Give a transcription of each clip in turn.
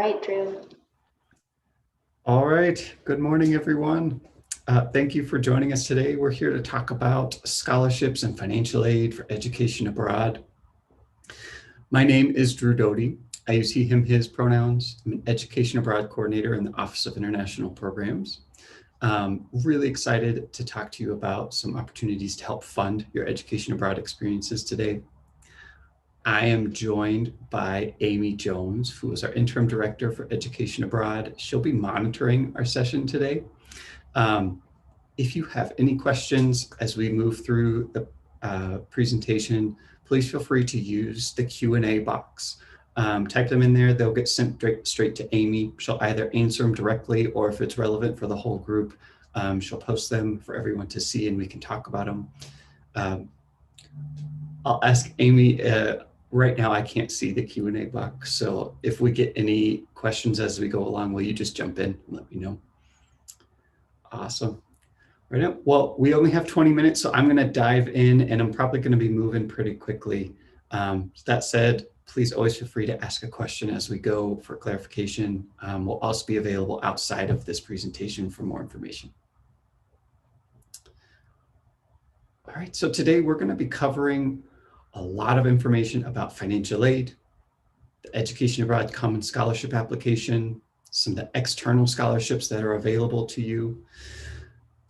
right, Drew. All right. Good morning, everyone. Thank you for joining us today. We're here to talk about scholarships and financial aid for education abroad. My name is Drew Doty. I use he, him, his pronouns. I'm an education abroad coordinator in the Office of International Programs. Really excited to talk to you about some opportunities to help fund your education abroad experiences today. I am joined by Amy Jones, who is our interim director for education abroad. She'll be monitoring our session today. If you have any questions as we move through the presentation, please feel free to use the Q&A box. Type them in there, they'll get sent straight to Amy. She'll either answer them directly, or if it's relevant for the whole group, she'll post them for everyone to see and we can talk about them. I'll ask Amy, right now I can't see the Q&A box, so if we get any questions as we go along, will you just jump in and let me know? Awesome. Right now, well, we only have 20 minutes, so I'm going to dive in and I'm probably going to be moving pretty quickly. That said, please always feel free to ask a question as we go for clarification. We'll also be available outside of this presentation for more information. All right, so today we're going to be covering a lot of information about financial aid, the Education Abroad Common Scholarship application, some of the external scholarships that are available to you,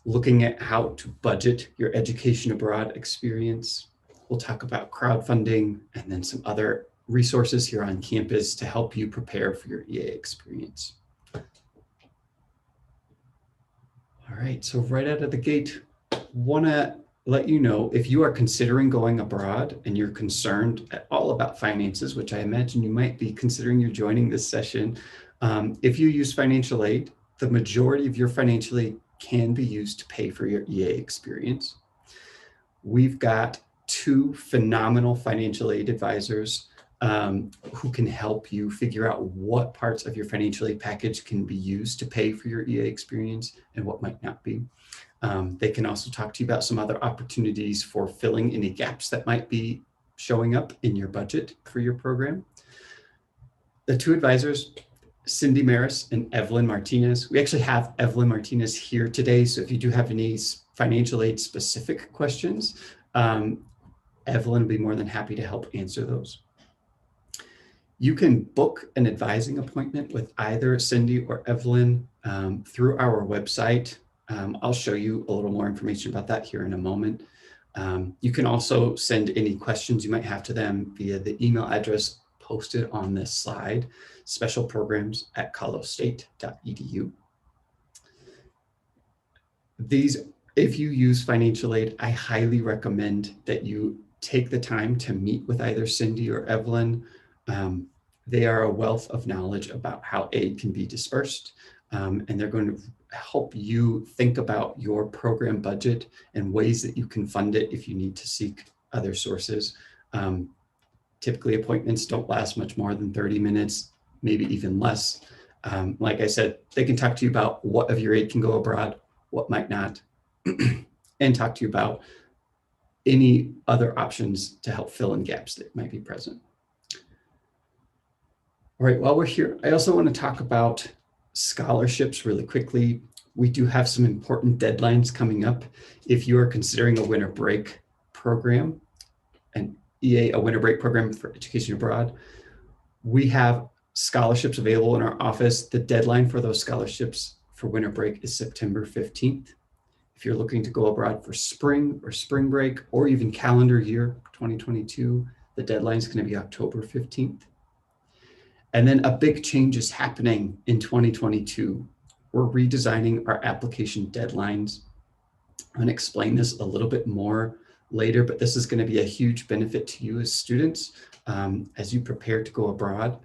looking at how to budget your education abroad experience. We'll talk about crowdfunding and then some other resources here on campus to help you prepare for your EA experience. All right, so right out of the gate, want to let you know if you are considering going abroad and you're concerned at all about finances, which I imagine you might be considering you're joining this session. If you use financial aid, the majority of your financial aid can be used to pay for your EA experience. We've got two phenomenal financial aid advisors who can help you figure out what parts of your financial aid package can be used to pay for your EA experience and what might not be. They can also talk to you about some other opportunities for filling any gaps that might be showing up in your budget for your program. The two advisors, Cindy Maris and Evelyn Martinez. We actually have Evelyn Martinez here today, so if you do have any financial aid specific questions, Evelyn will be more than happy to help answer those. You can book an advising appointment with either Cindy or Evelyn through our website. I'll show you a little more information about that here in a moment. You can also send any questions you might have to them via the email address posted on this slide, specialprograms@colostate.edu. If you use financial aid, I highly recommend that you take the time to meet with either Cindy or Evelyn. They are a wealth of knowledge about how aid can be dispersed, and they're going to help you think about your program budget and ways that you can fund it if you need to seek other sources. Typically, appointments don't last much more than 30 minutes, maybe even less. Like I said, they can talk to you about what of your aid can go abroad, what might not, and talk to you about any other options to help fill in gaps that might be present. All right, while we're here, I also want to talk about scholarships really quickly. We do have some important deadlines coming up. If you are considering a winter break program, an EA, a winter break program for education abroad, we have scholarships available in our office. The deadline for those scholarships for winter break is September 15th. If you're looking to go abroad for spring or spring break, or even calendar year 2022, the deadline is going to be October 15th. And then a big change is happening in 2022. We're redesigning our application deadlines. I'm going to explain this a little bit more later, but this is going to be a huge benefit to you as students as you prepare to go abroad.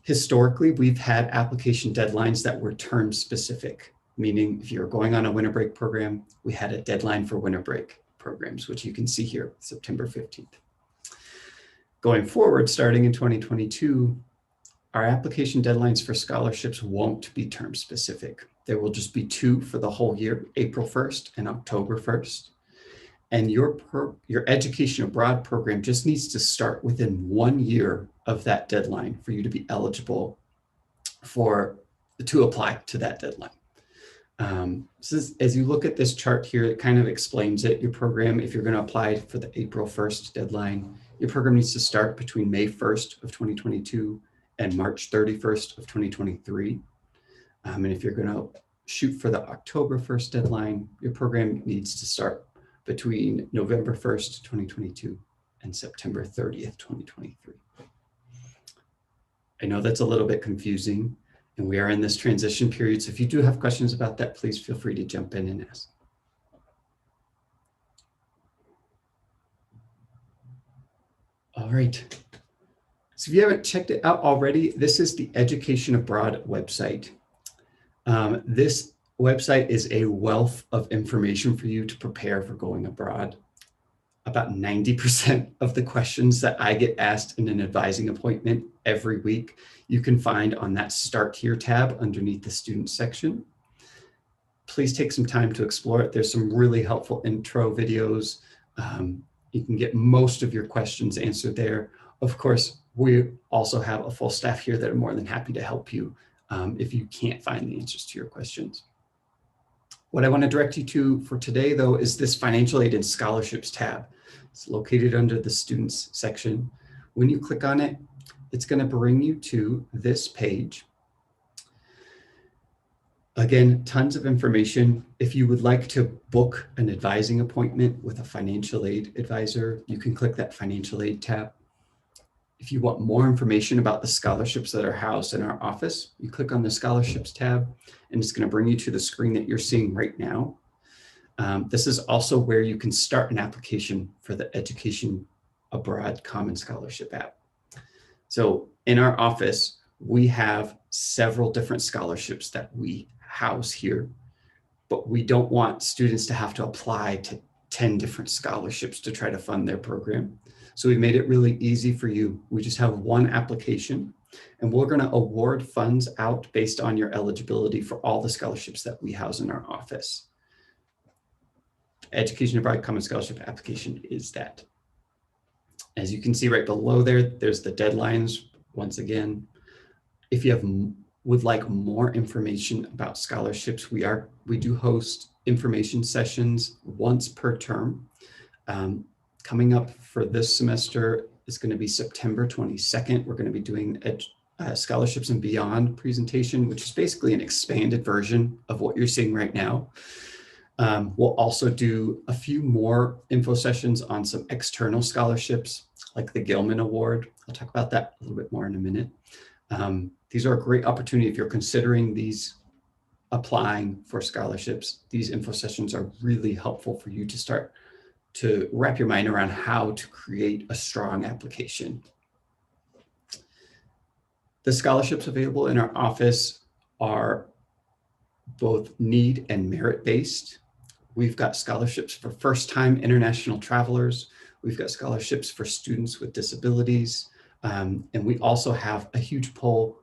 Historically, we've had application deadlines that were term specific, meaning if you're going on a winter break program, we had a deadline for winter break programs, which you can see here, September 15th. Going forward, starting in 2022, our application deadlines for scholarships won't be term specific. There will just be two for the whole year, April 1st and October 1st. And your education abroad program just needs to start within 1 year of that deadline for you to be eligible to apply to that deadline. As you look at this chart here, it kind of explains it. Your program, if you're going to apply for the April 1st deadline, your program needs to start between May 1st of 2022 and March 31st of 2023. And if you're going to shoot for the October 1st deadline, your program needs to start between November 1st, 2022 and September 30th, 2023. I know that's a little bit confusing, and we are in this transition period. So if you do have questions about that, please feel free to jump in and ask. All right. So if you haven't checked it out already, this is the Education Abroad website. This website is a wealth of information for you to prepare for going abroad. About 90% of the questions that I get asked in an advising appointment every week, you can find on that Start Here tab underneath the Student section. Please take some time to explore it. There's some really helpful intro videos. You can get most of your questions answered there. Of course, we also have a full staff here that are more than happy to help you if you can't find the answers to your questions. What I want to direct you to for today, though, is this Financial Aid and Scholarships tab. It's located under the Students section. When you click on it, it's going to bring you to this page. Again, tons of information. If you would like to book an advising appointment with a financial aid advisor, you can click that Financial Aid tab. If you want more information about the scholarships that are housed in our office, you click on the Scholarships tab, and it's going to bring you to the screen that you're seeing right now. This is also where you can start an application for the Education Abroad Common Scholarship app. So in our office, we have several different scholarships that we house here, but we don't want students to have to apply to 10 different scholarships to try to fund their program. So we made it really easy for you. We just have one application, and we're going to award funds out based on your eligibility for all the scholarships that we house in our office. Education Abroad Common Scholarship application is that. As you can see right below there, there's the deadlines. Once again, if you would like more information about scholarships, we do host information sessions once per term. Coming up for this semester is going to be September 22nd. We're going to be doing Scholarships and Beyond presentation, which is basically an expanded version of what you're seeing right now. We'll also do a few more info sessions on some external scholarships, like the Gilman Award. I'll talk about that a little bit more in a minute. These are a great opportunity if you're considering applying for scholarships. These info sessions are really helpful for you to start to wrap your mind around how to create a strong application. The scholarships available in our office are both need and merit-based. We've got scholarships for first-time international travelers. We've got scholarships for students with disabilities. And we also have a huge pool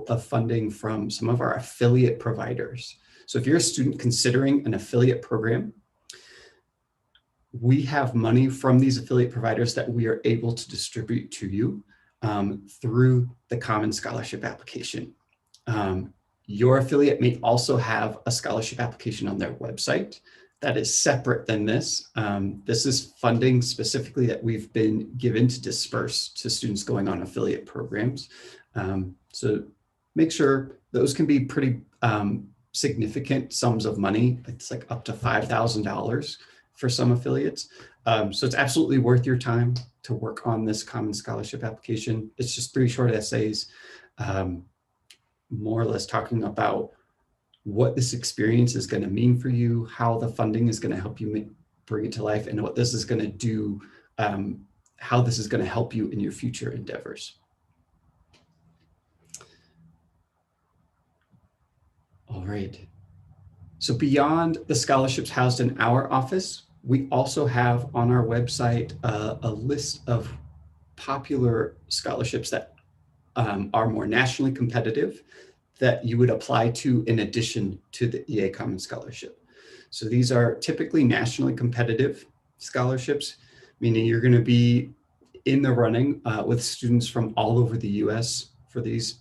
of funding from some of our affiliate providers. So if you're a student considering an affiliate program, we have money from these affiliate providers that we are able to distribute to you through the Common Scholarship application. Your affiliate may also have a scholarship application on their website that is separate than this. This is funding specifically that we've been given to disperse to students going on affiliate programs. So make sure those can be pretty significant sums of money. It's like up to $5,000 for some affiliates. So it's absolutely worth your time to work on this Common Scholarship application. It's just 3 short essays, more or less talking about what this experience is going to mean for you, how the funding is going to help you bring it to life, and what this is going to do, how this is going to help you in your future endeavors. All right. So beyond the scholarships housed in our office, we also have on our website a list of popular scholarships that are more nationally competitive that you would apply to in addition to the EA Common Scholarship. So these are typically nationally competitive scholarships, meaning you're going to be in the running with students from all over the US for these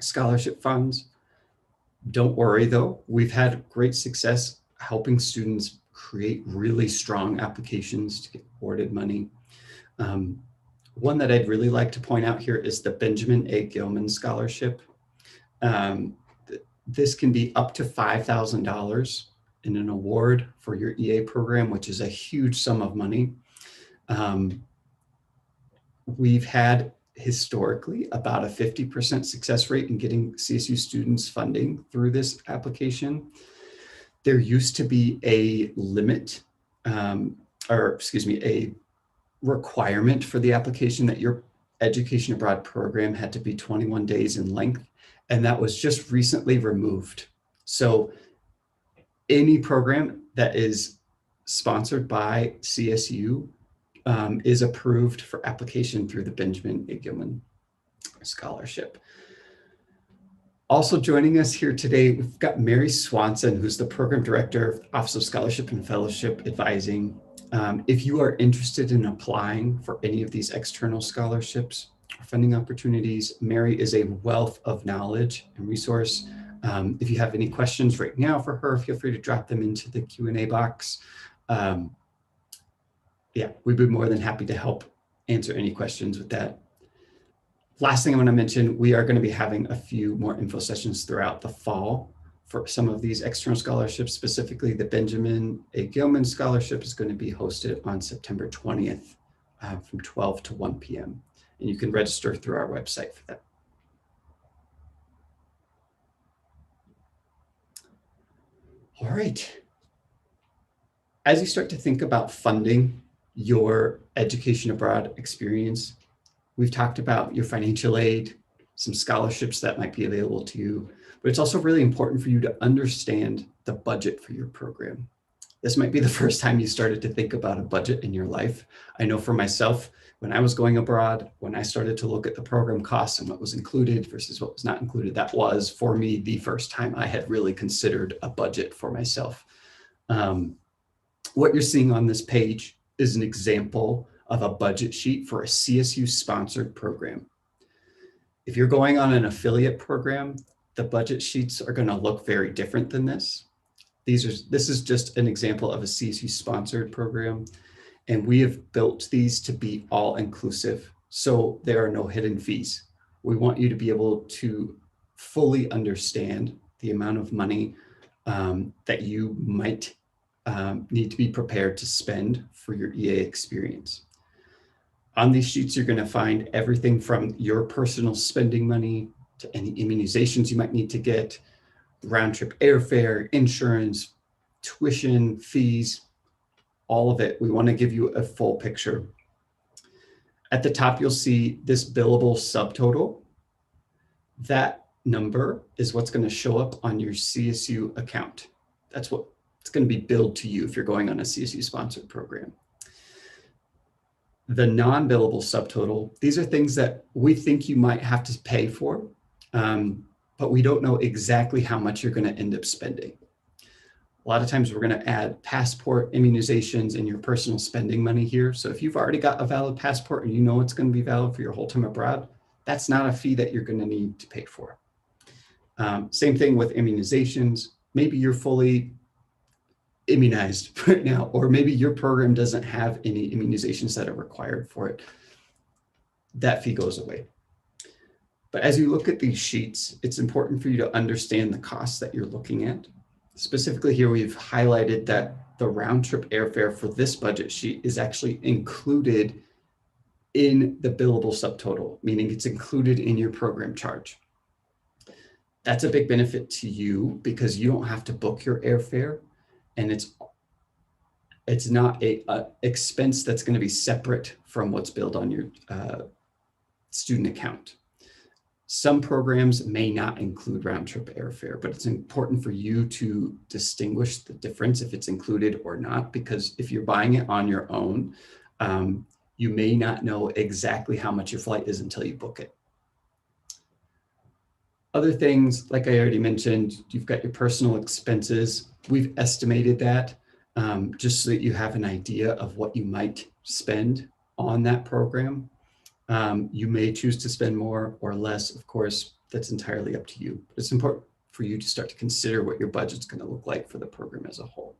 scholarship funds. Don't worry though, we've had great success helping students create really strong applications to get awarded money. One that I'd really like to point out here is the Benjamin A. Gilman Scholarship. This can be up to $5,000 in an award for your EA program, which is a huge sum of money. We've had historically about a 50% success rate in getting CSU students funding through this application. There used to be a limit, a requirement for the application that your education abroad program had to be 21 days in length, and that was just recently removed. So any program that is sponsored by CSU is approved for application through the Benjamin A. Gilman Scholarship. Also joining us here today, we've got Mary Swanson, who's the Program Director, Office of Scholarship and Fellowship Advising. If you are interested in applying for any of these external scholarships or funding opportunities, Mary is a wealth of knowledge and resource. If you have any questions right now for her, feel free to drop them into the Q&A box. Yeah, we'd be more than happy to help answer any questions with that. Last thing I want to mention, we are going to be having a few more info sessions throughout the fall for some of these external scholarships. Specifically, the Benjamin A. Gilman Scholarship is going to be hosted on September 20th from 12 to 1 p.m. And you can register through our website for that. All right. As you start to think about funding your education abroad experience, we've talked about your financial aid, some scholarships that might be available to you, but it's also really important for you to understand the budget for your program. This might be the first time you started to think about a budget in your life. I know for myself, when I was going abroad, when I started to look at the program costs and what was included versus what was not included, that was for me the first time I had really considered a budget for myself. What you're seeing on this page is an example of a budget sheet for a CSU sponsored program. If you're going on an affiliate program, the budget sheets are going to look very different than this. This is just an example of a CSU sponsored program, and we have built these to be all inclusive, so there are no hidden fees. We want you to be able to fully understand the amount of money that you might need to be prepared to spend for your EA experience. On these sheets, you're going to find everything from your personal spending money to any immunizations you might need to get, round trip airfare, insurance, tuition, fees, all of it. We want to give you a full picture. At the top, you'll see this billable subtotal. That number is what's going to show up on your CSU account. That's what it's going to be billed to you if you're going on a CSU sponsored program. The non-billable subtotal, these are things that we think you might have to pay for, but we don't know exactly how much you're going to end up spending. A lot of times we're going to add passport, immunizations, and your personal spending money here. So if you've already got a valid passport and you know it's going to be valid for your whole time abroad, that's not a fee that you're going to need to pay for. Same thing with immunizations. Maybe you're fully immunized right now, or maybe your program doesn't have any immunizations that are required for it. That fee goes away. But as you look at these sheets, it's important for you to understand the costs that you're looking at. Specifically here, we've highlighted that the round trip airfare for this budget sheet is actually included in the billable subtotal, meaning it's included in your program charge. That's a big benefit to you because you don't have to book your airfare, and it's not a expense that's going to be separate from what's billed on your student account. Some programs may not include round trip airfare, but it's important for you to distinguish the difference if it's included or not, because if you're buying it on your own, you may not know exactly how much your flight is until you book it. Other things, like I already mentioned, you've got your personal expenses. We've estimated that just so that you have an idea of what you might spend on that program. You may choose to spend more or less. Of course, that's entirely up to you. But it's important for you to start to consider what your budget's going to look like for the program as a whole.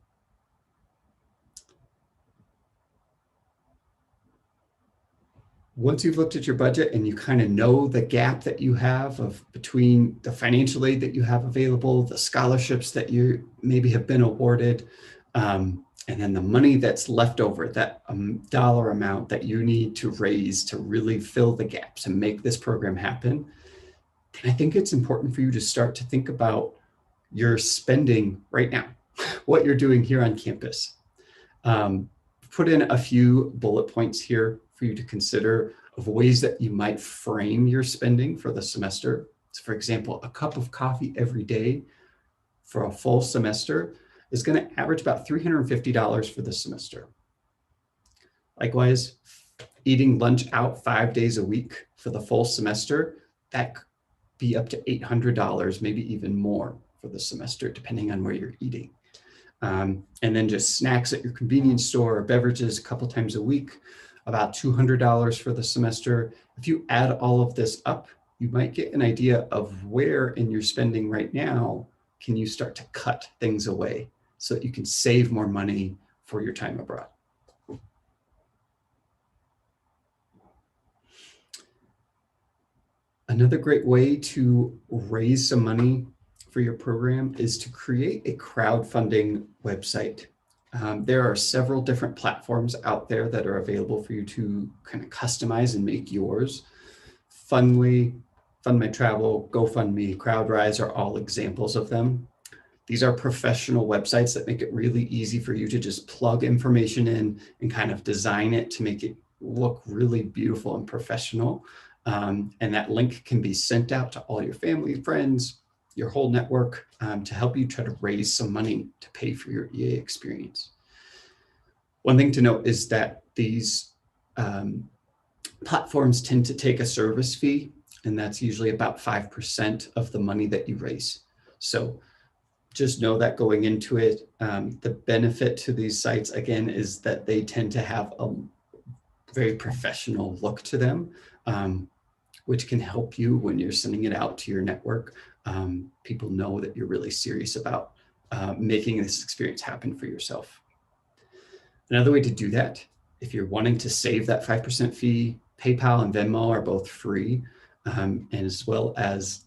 Once you've looked at your budget and you kind of know the gap that you have of between the financial aid that you have available, the scholarships that you maybe have been awarded, and then the money that's left over, that dollar amount that you need to raise to really fill the gaps and make this program happen, then I think it's important for you to start to think about your spending right now, what you're doing here on campus. Put in a few bullet points here for you to consider of ways that you might frame your spending for the semester. So for example, a cup of coffee every day for a full semester is going to average about $350 for the semester. Likewise, eating lunch out 5 days a week for the full semester, that could be up to $800, maybe even more for the semester, depending on where you're eating. And then just snacks at your convenience store or beverages a couple times a week, about $200 for the semester. If you add all of this up, you might get an idea of where in your spending right now can you start to cut things away so that you can save more money for your time abroad. Another great way to raise some money for your program is to create a crowdfunding website. There are several different platforms out there that are available for you to kind of customize and make yours. Fundly, Fund My Travel, GoFundMe, CrowdRise are all examples of them. These are professional websites that make it really easy for you to just plug information in and kind of design it to make it look really beautiful and professional. And that link can be sent out to all your family, friends, your whole network to help you try to raise some money to pay for your EA experience. One thing to note is that these platforms tend to take a service fee, and that's usually about 5% of the money that you raise. So just know that going into it. The benefit to these sites, again, is that they tend to have a very professional look to them, which can help you when you're sending it out to your network. People know that you're really serious about making this experience happen for yourself. Another way to do that, if you're wanting to save that 5% fee, PayPal and Venmo are both free, and as well as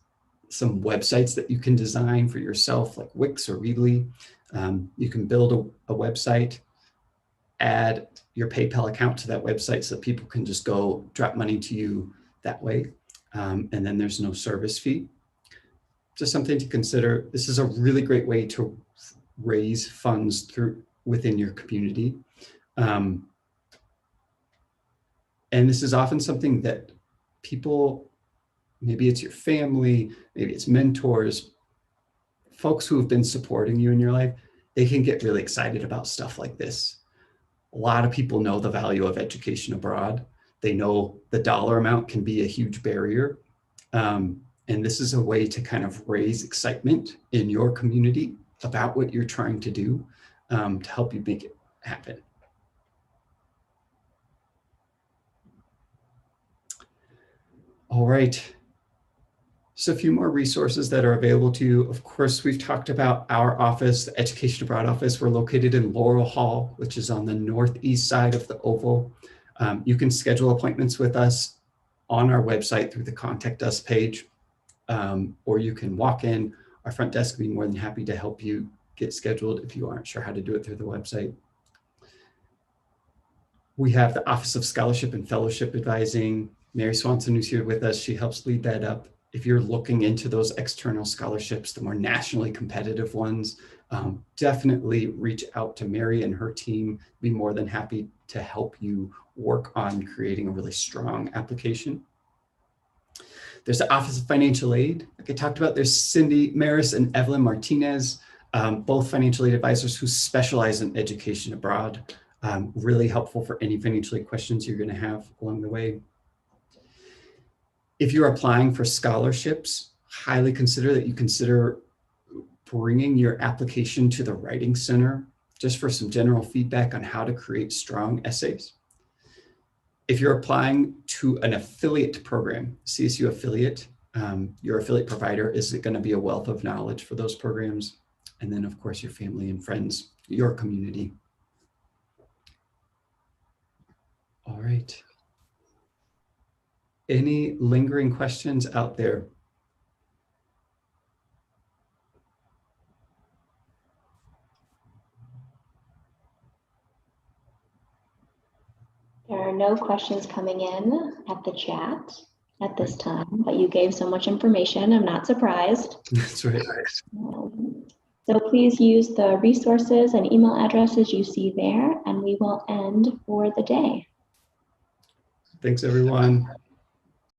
some websites that you can design for yourself, like Wix or Weebly. You can build a website, add your PayPal account to that website so that people can just go drop money to you that way. And then there's no service fee. Just something to consider. This is a really great way to raise funds within your community. And this is often something that people, maybe it's your family, maybe it's mentors, folks who have been supporting you in your life, they can get really excited about stuff like this. A lot of people know the value of education abroad. They know the dollar amount can be a huge barrier. And this is a way to kind of raise excitement in your community about what you're trying to do to help you make it happen. All right. So a few more resources that are available to you. Of course, we've talked about our office, the Education Abroad office. We're located in Laurel Hall, which is on the northeast side of the Oval. You can schedule appointments with us on our website through the Contact Us page, or you can walk in. Our front desk will be more than happy to help you get scheduled if you aren't sure how to do it through the website. We have the Office of Scholarship and Fellowship Advising. Mary Swanson, who's here with us, she helps lead that up. If you're looking into those external scholarships, the more nationally competitive ones, definitely reach out to Mary and her team. Be more than happy to help you work on creating a really strong application. There's the Office of Financial Aid. Like I talked about, there's Cindy Maris and Evelyn Martinez, both financial aid advisors who specialize in education abroad. Really helpful for any financial aid questions you're going to have along the way. If you're applying for scholarships, highly consider that you consider bringing your application to the Writing Center just for some general feedback on how to create strong essays. If you're applying to an affiliate program, CSU affiliate, your affiliate provider, is it going to be a wealth of knowledge for those programs? And then, of course, your family and friends, your community. All right. Any lingering questions out there? There are no questions coming in at the chat at this time, but you gave so much information, I'm not surprised. That's right. So please use the resources and email addresses you see there, and we will end for the day. Thanks, everyone.